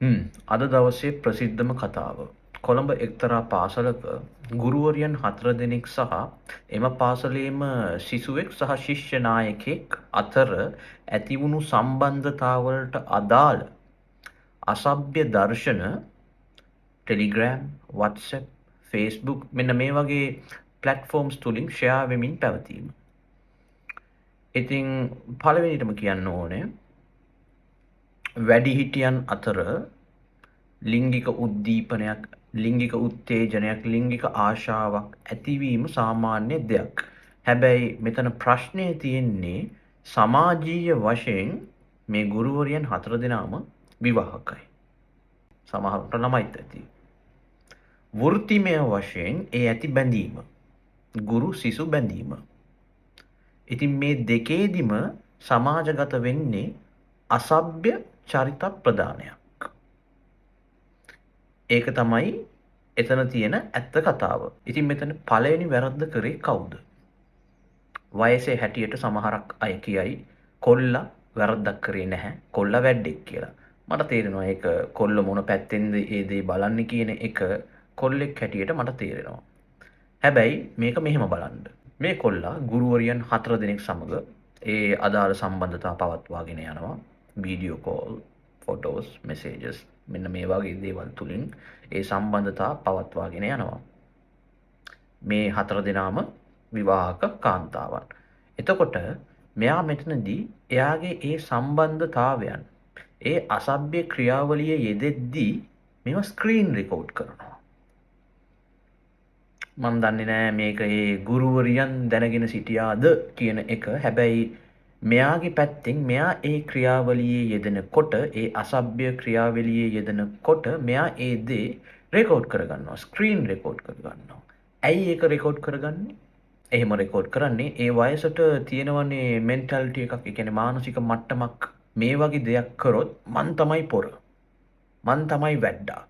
අද දවසේ ප්‍රසිද්ධම කතාව. කොළඹ එක්තරා පාසලක ගුරුවරියන් 4 දෙනෙක් සහ එම පාසලේම සිසුවෙක් සහ ශිෂ්‍ය නායකයෙක් අතර ඇතිවුණු සම්බන්ධතාවලට අදාළ අසභ්‍ය දර්ශන ටෙලිග්‍රෑම්, WhatsApp, Facebook මෙන්න මේ වගේ ප්ලැට්ෆෝම්ස් තුලින් ෂෙයා වෙමින් පැවතීම. ඉතින් පළවෙනිටම කියන්න ඕනේ වැඩිහිටියන් අතර ලිංගික උද්දීපනයක්, ලිංගික උත්තේජනයක්, ලිංගික ආශාවක් ඇතිවීම සාමාන්‍ය දෙයක්. හැබැයි මෙතන ප්‍රශ්නය තියෙන්නේ සමාජීය වශයෙන් මේ ගුරුවරියන් 4 දෙනාම විවාහකයි. සමහරට ළමයිත් ඇති. වෘත්තිමය වශයෙන් ඒ ඇති බැඳීම, ගුරු සිසු බැඳීම. ඉතින් මේ දෙකේදිම සමාජගත වෙන්නේ අසභ්‍ය චරිත ප්‍රදානයක්. ඒක තමයි එතන තියෙන ඇත්ත කතාව. ඉතින් මෙතන පළවෙනි වැරද්ද කරේ කවුද? වයසේ හැටියට සමහරක් අය කියයි කොල්ලා වැරද්දක් කරේ නැහැ, කොල්ලා වැඩෙක් කියලා. මට තේරෙනවා ඒක කොල්ල මොන පැත්තෙන්ද ඒ දේ බලන්නේ කියන එක කොල්ලෙක් හැටියට මට තේරෙනවා. හැබැයි මේක මෙහෙම බලන්න. මේ කොල්ලා ගුරුවරියන් 4 දෙනෙක් සමග ඒ අදාළ සම්බන්ධතා පවත්වාගෙන යනවා. වීඩියෝ කෝල්, ෆොටෝස්, මෙසේජස් මෙන්න මේ වගේ දේවල් තුලින් ඒ සම්බන්ධතා පවත්වාගෙන යනවා. මේ 4 දෙනාම විවාහක කාන්තාවන්. එතකොට මෙයා මෙතනදී එයාගේ ඒ සම්බන්ධතාවයන්, ඒ අසභ්‍ය ක්‍රියාවලිය යෙදෙද්දී මේවා ස්ක්‍රීන් රෙකෝඩ් කරනවා. මම දන්නේ නෑ මේක ඒ ගුරුවරියන් දැනගෙන සිටියාද කියන එක. හැබැයි මෙයාගේ පැත්තෙන් මෙයා ඒ ක්‍රියාවලියේ යෙදෙනකොට, ඒ අසභ්‍ය ක්‍රියාවලියේ යෙදෙනකොට මෙයා ඒ දේ රෙකෝඩ් කරගන්නවා, ස්ක්‍රීන් රෙකෝඩ් කරගන්නවා. ඇයි ඒක රෙකෝඩ් කරගන්නේ? එහෙම රෙකෝඩ් කරන්නේ ඒ වයසට තියෙනවනේ මෙන්ටැලිටි එකක්, ඒ කියන්නේ මානසික මට්ටමක්. මේ වගේ දෙයක් කරොත් මං තමයි පොර, මං තමයි වැඩ්ඩා,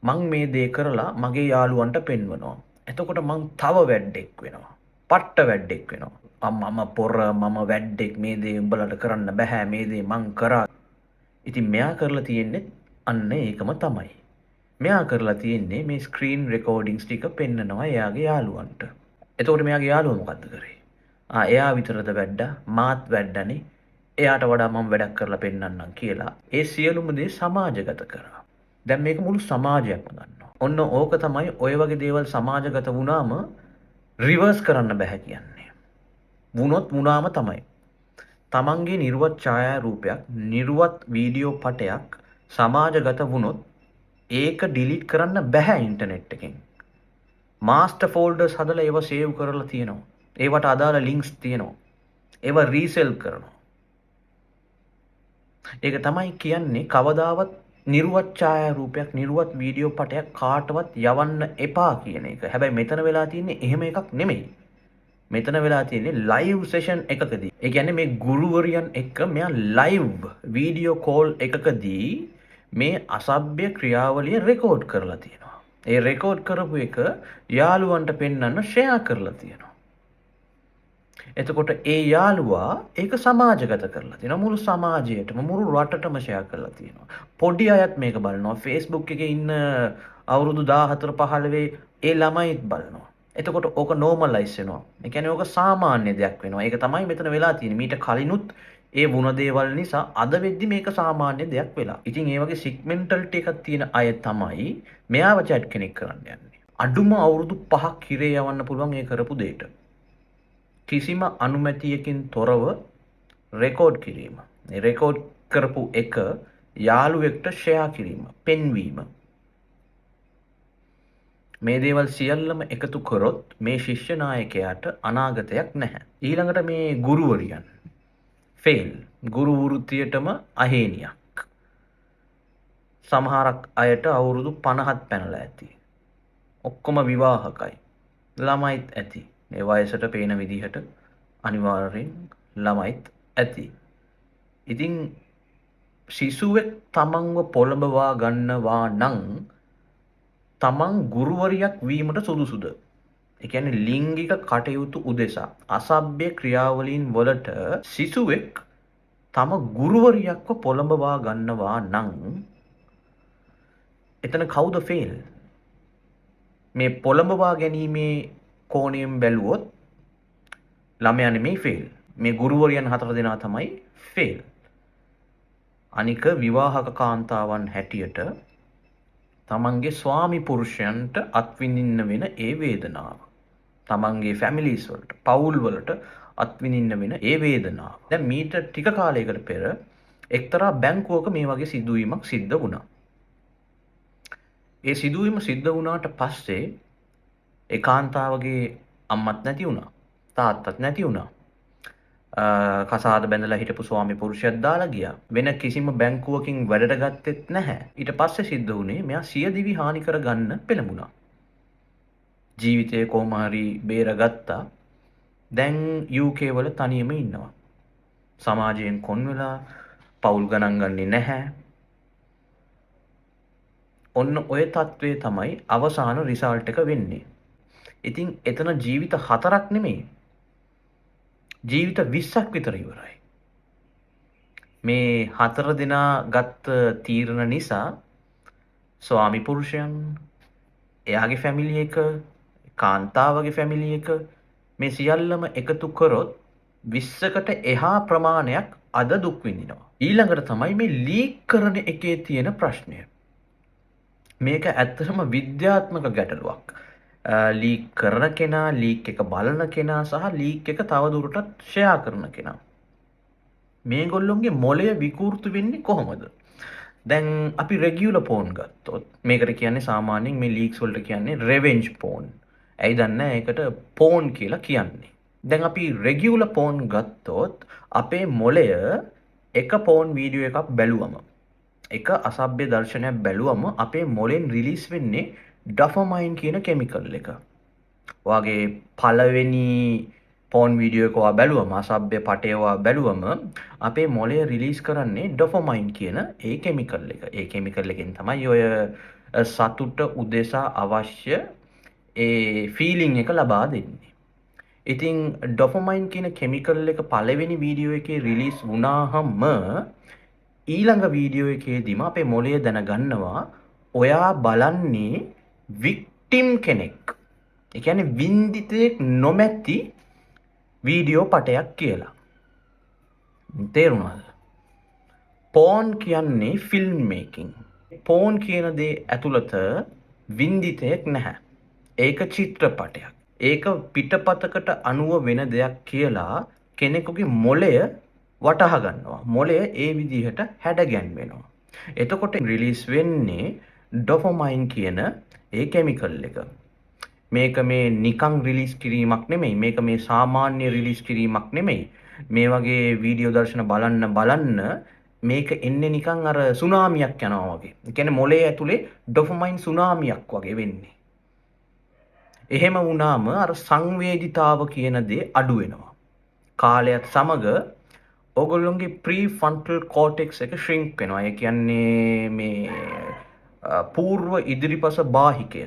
මං මේ දේ කරලා මගේ යාළුවන්ට පෙන්වනවා. එතකොට මං තව වැඩෙක් වෙනවා, පට්ට වැඩෙක් වෙනවා. මම පොර, මම වැඩෙක්, මේ දේ උඹලට කරන්න බෑ, මේ දේ මං කරා. ඉතින් මෙයා කරලා තියෙන්නේ අන්න ඒකම තමයි. මෙයා කරලා තියෙන්නේ මේ ස්ක්‍රීන් රෙකෝඩින්ග්ස් ටික පෙන්නනවා එයාගේ යාළුවන්ට. එතකොට මෙයාගේ යාළුවා මොකද්ද කරේ? එයා විතරද වැඩ්ඩා, මාත් වැඩ්ඩනේ, එයාට වඩා මම වැඩක් කරලා පෙන්නන්නම් කියලා ඒ සියලුම දේ සමාජගත කරා. දැන් මේක මුළු සමාජයක්ම දන්නවා. ඔන්න ඕක තමයි ඔය වගේ දේවල් සමාජගත වුණාම රිවර්ස් කරන්න බෑ කියන්නේ. වුණොත් වුණාම තමයි. තමන්ගේ නිර්වත් ඡායාරූපයක්, නිර්වත් වීඩියෝ පටයක් සමාජගත වුණොත් ඒක ඩිලීට් කරන්න බෑ ඉන්ටර්නෙට් එකෙන්. මාස්ටර් ෆෝල්ඩර්ස් හදලා ඒවා සේව් කරලා තියෙනවා. ඒවට අදාළ ලින්ක්ස් තියෙනවා. ඒවා රීසෙල් කරනවා. ඒක තමයි කියන්නේ කවදාවත් නිර්වත් ඡායාරූපයක්, නිර්වත් වීඩියෝ පටයක් කාටවත් යවන්න එපා කියන එක. හැබැයි මෙතන වෙලා තියෙන්නේ එහෙම එකක් නෙමෙයි. මෙතන වෙලා තියෙන්නේ ලයිව් සෙෂන් එකකදී. ඒ කියන්නේ මේ ගුරුවරියන් එක්ක මෙයා ලයිව් වීඩියෝ කෝල් එකකදී මේ අසභ්‍ය ක්‍රියාවලිය රෙකෝඩ් කරලා තියෙනවා. ඒ රෙකෝඩ් කරපු එක යාළුවන්ට පෙන්වන්න ෂෙයා කරලා තියෙනවා. එතකොට ඒ යාළුවා ඒක සමාජගත කරලා තියෙනවා. මුළු සමාජයටම, මුළු රටටම ෂෙයා කරලා තියෙනවා. පොඩි අයත් මේක බලනවා. Facebook එකේ ඉන්න අවුරුදු 14 15 ඒ ළමයිත් බලනවා. එතකොට ඕක නෝමලයිස් වෙනවා. ඒ කියන්නේ ඕක සාමාන්‍ය දෙයක් වෙනවා. ඒක තමයි මෙතන වෙලා තියෙන්නේ. මීට කලිනුත් ඒ වුණ දේවල් නිසා අද වෙද්දි මේක සාමාන්‍ය දෙයක් වෙලා. ඉතින් ඒ වගේ සික් මෙන්ටලිටි එකක් තියෙන අය තමයි මෙයාව චැට් කෙනෙක් කරන්න යන්නේ. අඩුම අවුරුදු 5ක් හිරේ යවන්න පුළුවන් ඒ කරපු දෙයට. කිසිම අනුමැතියකින් තොරව රෙකෝඩ් කිරීම. මේ රෙකෝඩ් කරපු එක යාළුවෙක්ට ෂෙයා කිරීම, පෙන්වීම. මේ දේවල් සියල්ලම එකතු කරොත් මේ ශිෂ්‍ය නායකයාට අනාගතයක් නැහැ. ඊළඟට මේ ගුරුවරියන් ෆේල්. ගුරු වෘත්තියටම අහේනියක්. සමහරක් අයට අවුරුදු 50ත් පැනලා ඇති. ඔක්කොම විවාහකයි. ළමයිත් ඇති. මේ වයසට පේන විදිහට අනිවාර්යෙන් ළමයිත් ඇති. ඉතින් සිසුවෙක් තමන්ව පොළඹවා ගන්නවා නම් තමන් ගුරුවරියක් වීමට සුදුසුද? ඒ කියන්නේ ලිංගික කටයුතු උදෙසා අසභ්‍ය ක්‍රියාවලීන් වලට සිසුවෙක් තම ගුරුවරියක්ව පොළඹවා ගන්නවා නම් එතන කවුද ෆේල්? මේ පොළඹවා ගැනීමේ කෝණයෙන් බැලුවොත් ළමයා නෙමෙයි ෆේල්. මේ ගුරුවරයන් 4 දෙනා තමයි ෆේල්. අනික විවාහක කාන්තාවන් හැටියට තමන්ගේ ස්වාමි පුරුෂයන්ට අත්විඳින්න වෙන ඒ වේදනාව. තමන්ගේ ෆැමිලිස් වලට, පවුල් වලට අත්විඳින්න වෙන ඒ වේදනාව. දැන් මීට ටික කාලයකට පෙර එක්තරා බැංකුවක මේ වගේ සිදුවීමක් සිද්ධ වුණා. ඒ සිදුවීම සිද්ධ වුණාට පස්සේ ඒ කාන්තාවගේ අම්මත් නැති වුණා. තාත්තත් නැති වුණා. කසාද බැඳලා හිටපු ස්වාමි පුරුෂයෙක් දාලා ගියා. වෙන කිසිම බැංකුවකින් වැඩට ගත්තෙත් නැහැ. ඊට පස්සේ සිද්ධ වුණේ මෙයා සියදිවි හානි කර ගන්න පෙළඹුණා. ජීවිතේ කොහොම හරි බේරගත්තා. දැන් UK වල තනියම ඉන්නවා. සමාජයෙන් කොන් වෙලා පවුල් ගණන් ගන්නේ නැහැ. ඔන්න ඔය තත්ත්වය තමයි අවසාන රිසල්ට් එක වෙන්නේ. ඉතින් එතන ජීවිත 4ක් නෙමෙයි. ජීවිත 20ක් විතර ඉවරයි. මේ 4 දෙනා ගත්ත තීරණ නිසා ස්වාමි පුරුෂයන්, එයාගේ ෆැමිලි එක, කාන්තාවගේ ෆැමිලි එක මේ සියල්ලම එකතු කරොත් 20කට එහා ප්‍රමාණයක් අද දුක් විඳිනවා. ඊළඟට තමයි මේ ලීක් කරන එකේ තියෙන ප්‍රශ්නය. මේක ඇත්තටම විද්‍යාත්මක ගැටලුවක්. ලීක් කරන කෙනා, ලීක් එක බලන කෙනා සහ ලීක් එක තවදුරටත් ෂෙයා කරන කෙනා. මේගොල්ලොන්ගේ මොළය විකෘති වෙන්නේ කොහොමද? දැන් අපි රෙගියුලර් පෝන් ගත්තොත් මේකට කියන්නේ සාමාන්‍යයෙන් මේ ලීක්ස් වලට කියන්නේ රෙවෙන්ජ් පෝන්. ඇයි දන්නේ ඒකට පෝන් කියලා කියන්නේ. දැන් අපි රෙගියුලර් පෝන් ගත්තොත් අපේ මොළය එක පෝන් වීඩියෝ එකක් බැලුවම, එක අසභ්‍ය දර්ශනයක් බැලුවම අපේ මොළෙන් රිලීස් වෙන්නේ ඩොපමයින් කියන කෙමිකල් එක. ඔයාගේ පළවෙනි පෝන් වීඩියෝ එක ඔයා බැලුවම, අසභ්‍ය පටය ඔයා බැලුවම අපේ මොළය රිලීස් කරන්නේ ඩොපමයින් කියන ඒ කෙමිකල් එක. ඒ කෙමිකල් එකෙන් තමයි ඔය සතුට උදෙසා අවශ්‍ය ඒ ෆීලිං එක ලබා දෙන්නේ. ඉතින් ඩොපමයින් කියන කෙමිකල් එක පළවෙනි වීඩියෝ එකේ රිලීස් වුණාම ඊළඟ වීඩියෝ එකේදීම අපේ මොළය දැනගන්නවා ඔයා බලන්නේ වික්ටිම් කෙනෙක්. ඒ කියන්නේ වින්දිතෙක් නොමැති වීඩියෝ පටයක් කියලා. තේරුණාද? පෝන් කියන්නේ ෆිල්ම් මේකින්. පෝන් කියන දේ ඇතුළත වින්දිතෙක් නැහැ. ඒක චිත්‍රපටයක්. ඒක පිටපතකට අනුව වෙන දෙයක් කියලා කෙනෙකුගේ මොළය වටහා ගන්නවා. මොළය ඒ විදිහට හැඩගැන්වෙනවා. එතකොට රිලීස් වෙන්නේ ඩොපමයින් කියන ඒ කෙමිකල් එක. මේක මේ නිකං රිලීස් කිරීමක් නෙමෙයි. මේක මේ සාමාන්‍ය රිලීස් කිරීමක් නෙමෙයි. මේ වගේ වීඩියෝ දර්ශන බලන්න මේක එන්නේ නිකන් අර සුනාමියක් යනවා වගේ. ඒ කියන්නේ මොළයේ ඇතුලේ ඩොපමයින් සුනාමියක් වගේ වෙන්නේ. එහෙම වුණාම අර සංවේදීතාව කියන දේ අඩු වෙනවා. කාලයත් සමග ඔයගොල්ලොන්ගේ ප්‍රීෆ්‍රන්ටල් කෝටෙක්ස් එක ශ්‍රින්ක් වෙනවා. ඒ කියන්නේ මේ పూర్ව ඉදිරිපස බාහිකය.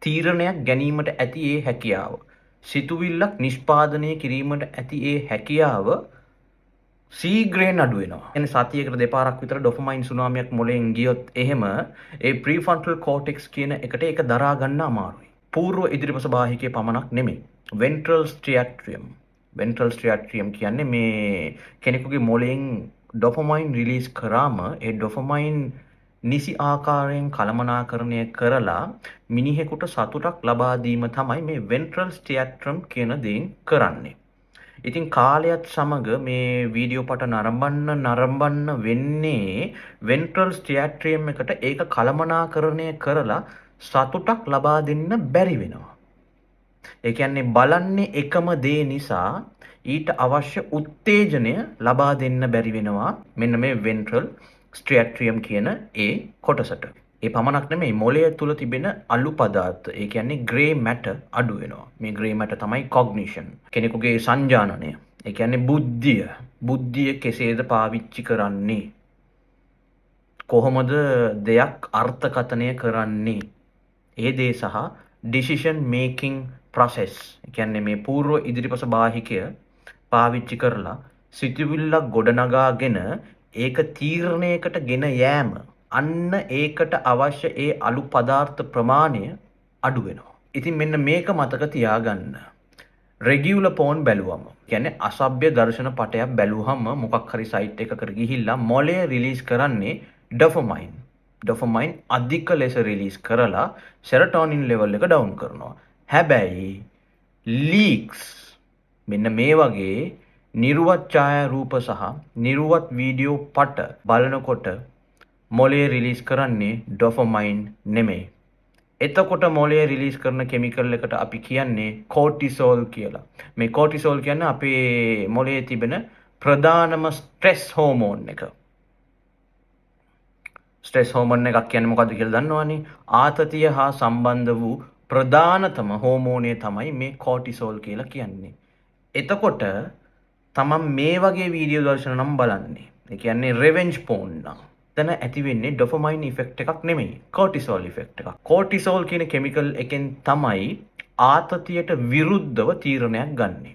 තීරණයක් ගැනීමට ඇති ඒ හැකියාව. සිතුවිල්ලක් නිෂ්පාදනය කිරීමට ඇති ඒ හැකියාව සීග්‍රයෙන් අඩු වෙනවා. එන්නේ සතියකට දෙපාරක් විතර ඩොපමයින් සුනාමියක් මොළයෙන් ගියොත් එහෙම ඒ ප්‍රීෆ්‍රන්ටල් කෝටෙක්ස් කියන එකට ඒක දරා ගන්න අමාරුයි. పూర్ව ඉදිරිපස බාහිකයේ පමණක් නෙමෙයි. වෙන්ට්‍රල් ස්ට්‍රියට්‍රියම්. වෙන්ට්‍රල් ස්ට්‍රියට්‍රියම් කියන්නේ මේ කෙනෙකුගේ මොළයෙන් ඩොපමයින් රිලීස් කරාම ඒ ඩොපමයින් නිසි ආකාරයෙන් කළමනාකරණය කරලා මිනිහෙකුට සතුටක් ලබා දීම තමයි මේ වෙන්ට්‍රල් ස්ට්‍රියට්‍රියම් කියන දේෙන් කරන්නේ. ඉතින් කාලයත් සමග මේ වීඩියෝ පට නරඹන්න වෙන්නේ වෙන්ට්‍රල් ස්ට්‍රියට්‍රියම් එකට ඒක කළමනාකරණය කරලා සතුටක් ලබා දෙන්න බැරි වෙනවා. ඒ කියන්නේ බලන්නේ එකම දේ නිසා ඊට අවශ්‍ය උත්තේජනය ලබා දෙන්න බැරි වෙනවා මෙන්න මේ වෙන්ට්‍රල් ස්ට්‍රියට්‍රියම් කියන ඒ කොටසට. ඒ පමණක් නෙමෙයි මොළය තුල තිබෙන අලු පදාර්ථ, ඒ කියන්නේ ග්‍රේ මැටර් අඩු වෙනවා. මේ ග්‍රේ මැටර් තමයි කොග්නිෂන්. කෙනෙකුගේ සංජානනය. ඒ කියන්නේ බුද්ධිය. බුද්ධිය කෙසේද පාවිච්චි කරන්නේ? කොහොමද දෙයක් අර්ථකථනය කරන්නේ? ඒ දේ සහ decision making process. ඒ කියන්නේ මේ పూర్ව ඉදිරිපස බාහිකය පාවිච්චි කරලා සිතුවිල්ලක් ගොඩනගාගෙන ඒක තීරණයකට ගෙන යෑම. අන්න ඒකට අවශ්‍ය ඒ අලු පදාර්ථ ප්‍රමාණය අඩු වෙනවා. ඉතින් මෙන්න මේක මතක තියාගන්න. රෙගියුලර් පෝන් බැලුවම කියන්නේ අසභ්‍ය දර්ශන පටයක් බැලුවම මොකක් හරි සයිට් එකකට ගිහිල්ලා මොලය රිලීස් කරන්නේ ඩොපමයින්. ඩොපමයින් අධික ලෙස රිලීස් කරලා සෙරටෝනින් ලෙවල් එක ඩවුන් කරනවා. හැබැයි ලීක්ස් මෙන්න මේ වගේ නිර්වත් ඡායාරූප සහ නිර්වත් වීඩියෝ පට බලනකොට මොලේ රිලීස් කරන්නේ ඩොපමයින් නෙමෙයි. එතකොට මොලේ රිලීස් කරන කෙමිකල් එකට අපි කියන්නේ කෝටිසෝල් කියලා. මේ කෝටිසෝල් කියන්නේ අපේ මොලේ තිබෙන ප්‍රධානම ස්ට්‍රෙස් හෝමෝන් එක. ස්ට්‍රෙස් හෝමෝන් එකක් කියන්නේ මොකද්ද කියලා දන්නවනේ? ආතතිය හා සම්බන්ධ වූ ප්‍රධානතම හෝමෝනය තමයි මේ කෝටිසෝල් කියලා කියන්නේ. එතකොට තමන් මේ වගේ වීඩියෝ දර්ශන නම් බලන්නේ. ඒ කියන්නේ රිවෙන්ජ් පෝන් නම් එතන ඇති වෙන්නේ ඩොපමයින් ඉෆෙක්ට් එකක් නෙමෙයි කෝටිසෝල් ඉෆෙක්ට් එකක්. කෝටිසෝල් කියන කෙමිකල් එකෙන් තමයි ආතතියට විරුද්ධව තීරණයක් ගන්නෙ.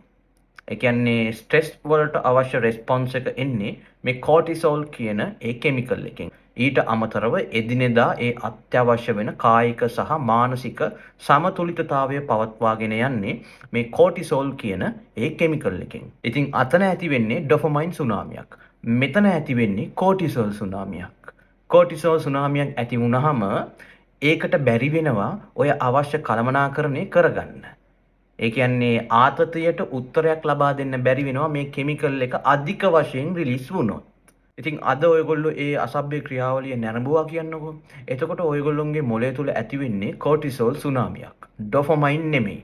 ඒ කියන්නේ ස්ට්‍රෙස් වලට අවශ්‍ය රෙස්පොන්ස් එක එන්නේ මේ කෝටිසෝල් කියන ඒ කෙමිකල් එකෙන්. ඊට අමතරව එදිනෙදා ඒ අත්‍යවශ්‍ය වෙන කායික සහ මානසික සමතුලිතතාවය පවත්වාගෙන යන්නේ මේ කෝටිසෝල් කියන ඒ කෙමිකල් එකෙන්. ඉතින් අතන ඇති වෙන්නේ ඩොපමයින් සුනාමියක්. මෙතන ඇති වෙන්නේ කෝටිසෝල් සුනාමියක්. කෝටිසෝල් සුනාමියක් ඇති වුණාම ඒකට බැරි වෙනවා ඔය අවශ්‍ය කළමනාකරණය කරගන්න. ඒ කියන්නේ ආතතියට උත්තරයක් ලබා දෙන්න බැරි වෙනවා මේ කෙමිකල් එක අධික වශයෙන් රිලීස් වුණොත්. ඉතින් අද ඔයගොල්ලෝ ඒ අසභ්‍ය ක්‍රියාවලිය නැරඹුවා කියන්නකෝ. එතකොට ඔයගොල්ලොන්ගේ මොළය තුල ඇති වෙන්නේ කෝටිසෝල් සුනාමියක්. ඩොපමයින් නෙමෙයි.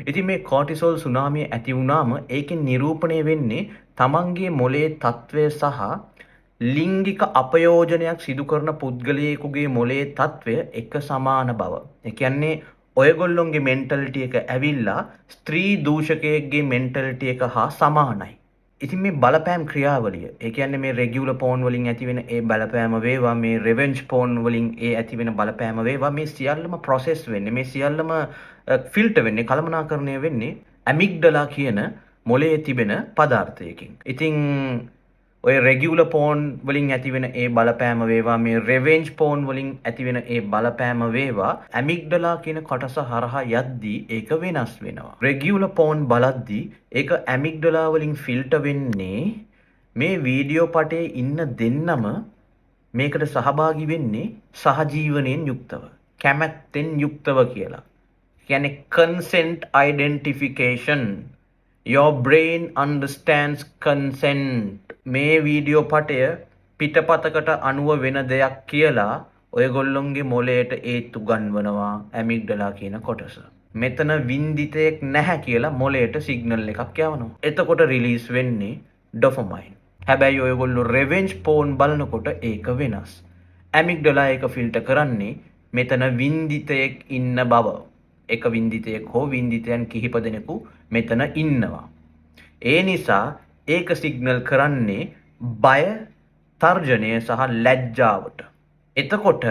ඉතින් මේ කෝටිසෝල් සුනාමිය ඇති වුණාම ඒකෙන් නිරූපණය වෙන්නේ තමන්ගේ මොළයේ තත්වය සහ ලිංගික අපයෝජනයක් සිදු කරන පුද්ගලයෙකුගේ මොළයේ තත්වය එක සමාන බව. ඒ කියන්නේ ඔයගොල්ලොන්ගේ මෙන්ටලිටි එක ඇවිල්ලා ස්ත්‍රී දූෂකයෙක්ගේ මෙන්ටලිටි එක හා සමානයි. ඉතින් මේ බලපෑම් ක්‍රියාවලිය, ඒ කියන්නේ මේ රෙගියුලර් පෝන් වලින් ඇති වෙන ඒ බලපෑම වේවා, මේ රිවෙන්ජ් පෝන් වලින් ඒ ඇති වෙන බලපෑම වේවා, මේ සියල්ලම ප්‍රොසෙස් වෙන්නේ, මේ සියල්ලම ෆිල්ටර් වෙන්නේ, කළමනාකරණය වෙන්නේ ඇමිග්ඩලා කියන මොළයේ තිබෙන පදාර්ථයකින්. ඉතින් ඔය රෙගියුලර් පෝන් වලින් ඇතිවෙන ඒ බලපෑම වේවා, මේ රිවෙන්ජ් පෝන් වලින් ඇතිවෙන ඒ බලපෑම වේවා, ඇමිග්ඩලා කියන කොටස හරහා යද්දී ඒක වෙනස් වෙනවා. රෙගියුලර් පෝන් බලද්දී ඒක ඇමිග්ඩලා වලින් ෆිල්ටර් වෙන්නේ මේ වීඩියෝ පටේ ඉන්න දෙන්නම මේකට සහභාගී වෙන්නේ සහජීවනයෙන් යුක්තව, කැමැත්තෙන් යුක්තව කියලා. කියන්නේ consent identification. Your brain understands consent. මේ වීඩියෝ පටය පිටපතකට අනුව වෙන දෙයක් කියලා ඔයගොල්ලොන්ගේ මොළයට ඒත්තු ගන්වනවා ඇමිග්ඩලා කියන කොටස. මෙතන වින්දිතයක් නැහැ කියලා මොළයට සිග්නල් එකක් යවනවා. එතකොට රිලීස් වෙන්නේ ඩොපමයින්. හැබැයි ඔයගොල්ලෝ රිවෙන්ජ් පෝන් බලනකොට ඒක වෙනස්. ඇමිග්ඩලා එක ෆිල්ටර් කරන්නේ මෙතන වින්දිතයක් ඉන්න බව. එක වින්දිතයෙක් හෝ වින්දිතයන් කිහිප දෙනෙකු මෙතන ඉන්නවා. ඒ නිසා ඒක සිග්නල් කරන්නේ බය, තර්ජනය සහ ලැජ්ජාවට. එතකොට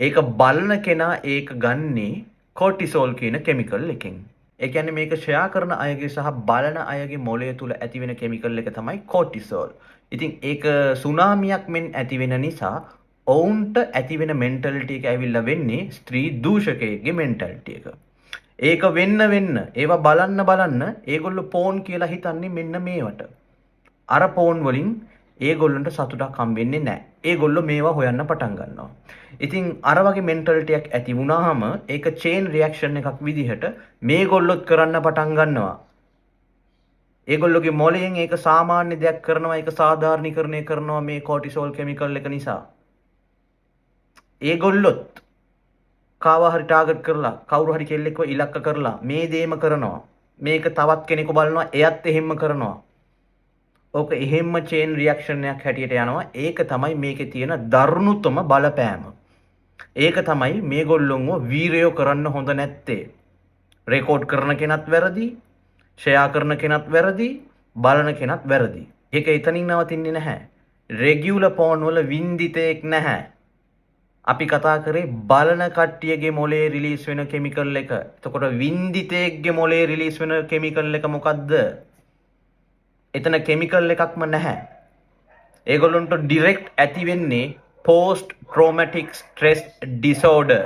ඒක බලන කෙනා ඒක ගන්නේ කෝටිසෝල් කියන කෙමිකල් එකෙන්. ඒ කියන්නේ මේක ෂෙයා කරන අයගේ සහ බලන අයගේ මොළය තුල ඇති වෙන කෙමිකල් එක තමයි කෝටිසෝල්. ඉතින් ඒක සුනාමියක් මෙන් ඇති වෙන නිසා ඔවුන්ට ඇති වෙන මෙන්ටලිටි එක ඇවිල්ලා වෙන්නේ ස්ත්‍රී දූෂකයෙක්ගේ මෙන්ටලිටි එක. ඒක වෙන්න ඒවා බලන්න ඒගොල්ලෝ පෝන් කියලා හිතන්නේ මෙන්න මේවට. අර පෝන් වලින් ඒගොල්ලන්ට සතුටක් හම්බෙන්නේ නැහැ. ඒගොල්ලෝ මේවා හොයන්න පටන් ගන්නවා. ඉතින් අර වගේ මෙන්ටලිටි එකක් ඇති වුණාම ඒක චේන් රියැක්ෂන් එකක් විදිහට මේගොල්ලොත් කරන්න පටන් ගන්නවා. ඒගොල්ලෝගේ මොළයෙන් ඒක සාමාන්‍ය දෙයක් කරනවා, ඒක සාධාරණීකරණය කරනවා මේ කෝටිසෝල් කෙමිකල් එක නිසා. ඒගොල්ලොත් කාව හරි ටාගට් කරලා, කවුරු හරි කෙල්ලෙක්ව ඉලක්ක කරලා මේ දේම කරනවා. මේක තවත් කෙනෙකු බලනවා, එයත් එහෙම කරනවා. ඕක එහෙම්ම චේන් රියැක්ෂන් එකක් හැටියට යනවා. ඒක තමයි මේකේ තියෙන දරුණුතම බලපෑම. ඒක තමයි මේගොල්ලොන්ව වීරයෝ කරන්න හොඳ නැත්තේ. රෙකෝඩ් කරන කෙනත් වැරදි, ෂෙයා කරන කෙනත් වැරදි, බලන කෙනත් වැරදි. ඒක එතනින් නවතින්නේ නැහැ. රෙගියුලර් පෝන් වල වින්දිතයක් නැහැ. අපි කතා කරේ බලන කට්ටියගේ මොලේ රිලීස් වෙන කෙමිකල් එක. එතකොට වින්දිතයෙක්ගේ මොලේ රිලීස් වෙන කෙමිකල් එක මොකද්ද? එතන කෙමිකල් එකක්ම නැහැ. ඒගොල්ලොන්ට ඩිරෙක්ට් ඇති වෙන්නේ post traumatic stress disorder.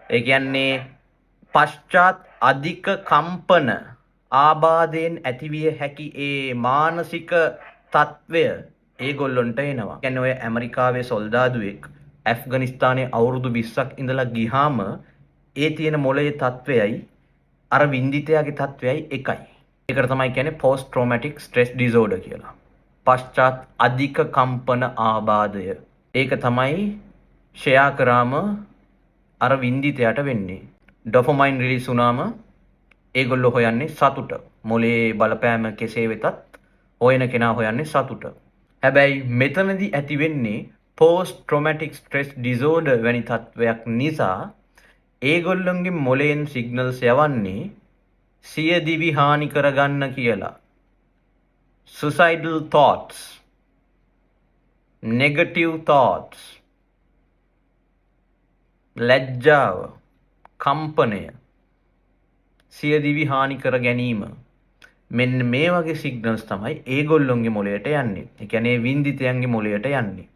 ඒ කියන්නේ පශ්චාත් අධික කම්පන ආබාධයෙන් ඇතිවිය හැකි ඒ මානසික තත්ත්වය ඒගොල්ලොන්ට එනවා. කියන්නේ ඔය ඇමරිකාවේ සොල්දාදුවෙක් ඇෆ්ගනිස්තානයේ අවුරුදු 20ක් ඉඳලා ගිහාම ඒ තියෙන මොළයේ තත්ත්වයයි අර වින්දිතයාගේ තත්ත්වයයි එකයි. ඒකට තමයි කියන්නේ post traumatic stress disorder කියලා. පශ්චාත් අධික කම්පන ආබාධය. ඒක තමයි ෂෙයා කරාම අර වින්දිතයාට වෙන්නේ. ඩොපමයින් රිලීස් වුණාම ඒගොල්ලෝ හොයන්නේ සතුට. මොලේ බලපෑම කෙසේ වෙතත් හොයන කෙනා හොයන්නේ සතුට. හැබැයි මෙතනදී ඇති වෙන්නේ post traumatic stress disorder වැනි තත්වයක් නිසා ඒගොල්ලොන්ගේ මොලෙන් සිග්නල්ස් යවන්නේ සියදිවි හානි කරගන්න කියලා. suicidal thoughts, negative thoughts, ලැජ්ජාව, කම්පනය, සියදිවි හානි කර ගැනීම. මෙන්න මේ වගේ සිග්නල්ස් තමයි ඒගොල්ලොන්ගේ මොළයට යන්නේ. ඒ කියන්නේ වින්දිතයන්ගේ මොළයට යන්නේ.